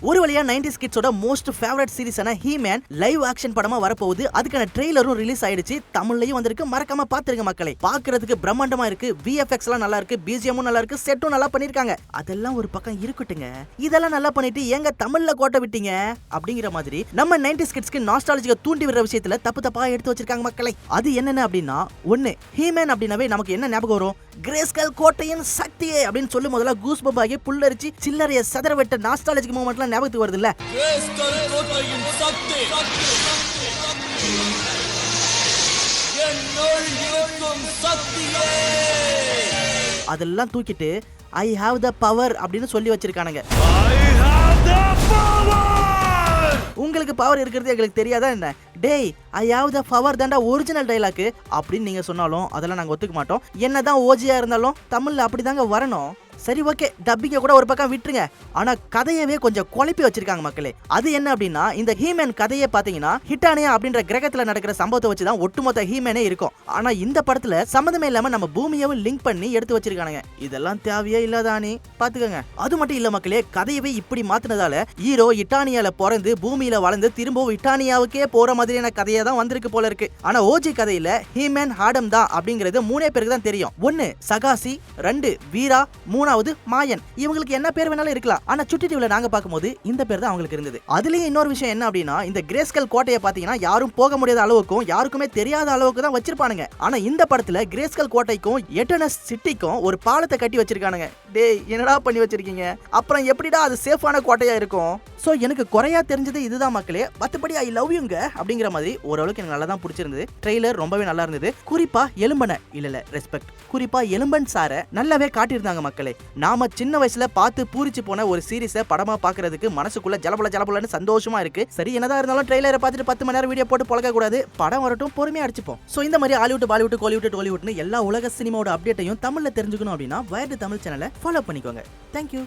ஒரு வழியா 90s கிட்ஸோட மோஸ்ட் ஃபேவரட் சீரிஸான ஹீமேன் லைவ் ஆக்ஷன் படமா வரப்போகுது. அதுக்கான ட்ரெய்லரும் ரிலீஸ் ஆயிடுச்சு. தமிழ்லயும் வந்திருக்கு. மறக்காம பாத்துருங்க மக்களே. பாக்குறதுக்கு பிரம்மாண்டமா இருக்கு. VFX எல்லாம் நல்லா இருக்கு. BGM நல்லா இருக்கு. செட்டும் நல்லா பண்ணிருக்காங்க. அதெல்லாம் ஒரு பக்கம் இருக்கட்டுங்க. இதெல்லாம் நல்லா பண்ணிட்டு ஏங்க தமிழ்ல கோட்டை விட்டீங்க அப்படிங்கிற மாதிரி நம்ம 90s கிட்ஸ்க்கு நாஸ்டாலஜியை தூண்டி விடுற விஷயத்துல தப்பா எடுத்து வச்சிருக்காங்க மக்களே. அது என்னென்ன அப்படின்னா, ஒன்னு ஹீமேன் அப்படின்னாவே நமக்கு என்ன ஞாபகம் வரும்? கிரேஸ்கல் கோட்டையின் சக்தியே அப்படின்னு சொல்லி முதல்ல கூஸ் பம்ப் ஆகி புல்லரிச்சு சில்லறைய சதற விட்ட நாஸ்டாலஜிக் மூமெண்ட்லாம் ஞாபகத்துக்கு வருது இல்ல. கிரேஸ்கல் கோட்டையின் சக்தி என்னுள் இருக்கும் சக்தியே. அதெல்லாம் தூக்கிட்டு ஐ ஹேவ் த பவர் அப்படின்னு சொல்லி வச்சிருக்கானுங்க. உங்களுக்கு பவர் இருக்கிறது எங்களுக்கு தெரியாதா என்ன? டேய், ஐ ஹேவ் த பவர் தான்டா ஒரிஜினல் டைலாக் அப்படின்னு நீங்க சொன்னாலும் அதெல்லாம் நாங்க ஒத்துக்க மாட்டோம். என்னதான் ஓஜியா இருந்தாலும் தமிழ்ல அப்படிதாங்க வரணும். சரி, ஓகே, டப்பிங்க கூட ஒரு பக்கம் விட்டுருங்க. ஆனா கதையவே கொஞ்சம் குழப்பி வச்சிருக்காங்க மக்களே. அது என்ன அப்படின்னா, இந்த ஹீமேன் கதையை பாத்தீங்கன்னா ஹிட்டானியா அப்படின்ற கிரகத்துல நடக்கிற சம்பவத்தை வச்சுதான் ஒட்டுமொத்த ஹீமேனே இருக்கும். ஆனா இந்த படத்துல சம்மந்தமே இல்லாம நம்ம பூமியவும் லிங்க் பண்ணி எடுத்து வச்சிருக்கானுங்க. இதெல்லாம் தேவையே இல்லாதானே பாத்துக்கோங்க. அது மட்டும் இல்ல மக்களே, கதையவே இப்படி மாத்தினதால ஹீரோ இட்டானியால பிறந்து பூமியில வளர்ந்து திரும்பவும் இட்டானியாவுக்கே போற மாதிரியான கதையா தான் வந்திருக்கு போல இருக்கு. ஆனா ஓஜி கதையில ஹீமேன் ஹாடம் தான் அப்படிங்கிறது 3 பேருக்கு தான் தெரியும். 1 சகாசி, 2 வீரா, 3 மாயன். இவங்களுக்கு என்ன பேர் வேணாலும் இருக்கலாம். ஆனா சுட்டி டிவில நாங்க பாக்கும்போது இந்த பேர் தான் அவங்களுக்கு இருந்தது. அதுலயும் இன்னொரு விஷயம் என்ன அப்படின்னா, இந்த கிரேஸ்கல் கோட்டையை பாத்தீங்கன்னா யாரும் போக முடியாத அளவுக்கும் யாருக்குமே தெரியாத அளவுக்கு தான் வச்சிருப்பானுங்க. ஆனா இந்த படத்துல கிரேஸ்கல் கோட்டைக்கும் எட்டர்னஸ் சிட்டிக்கும் ஒரு பாலத்தை கட்டி வச்சிருக்கானுங்க. டேய், என்னடா பண்ணி வச்சிருக்கீங்க? அப்புறம் எப்படிடா அது சேஃபான கோட்டையா இருக்கும்? சோ எனக்கு குறையா தெரிஞ்சது இதுதான் மக்களே. மத்தபடி ஐ லவ் யூங்க அப்படிங்கிற மாதிரி ஓரளவுக்கு எனக்கு நல்லா தான் பிடிச்சிருந்தது. ட்ரெய்லர் ரொம்பவே நல்லா இருந்தது. குறிப்பா எலும்பன இல்ல ரெஸ்பெக்ட், குறிப்பா எலும்பன் சார நல்லாவே காட்டியிருந்தாங்க மக்களே. நாம சின்ன வயசுல பார்த்து பூரிச்சு போன ஒரு சீரிஸை படமா பாக்குறதுக்கு மனசுக்குள்ள ஜலபலன்னு சந்தோஷமா இருக்கு. சரி, என்னதான் இருந்தாலும் ட்ரெய்லரை பார்த்துட்டு 10 மணி நேரம் வீடியோ போட்டு பழக்க கூடாது. படம் வரட்டும், பொறுமையா அடிச்சுப்போம். சோ இந்த மாதிரி ஹாலிவுட், பாலிவுட், கோலிவுட், டோலிவுட்னு எல்லா உலக சினிமாவோட அப்டேட்டையும் தமிழ்ல தெரிஞ்சுக்கணும் அப்படின்னா வயர்டு தமிழ் சேனலை ஃபாலோ பண்ணிக்கோங்க. தேங்க்யூ.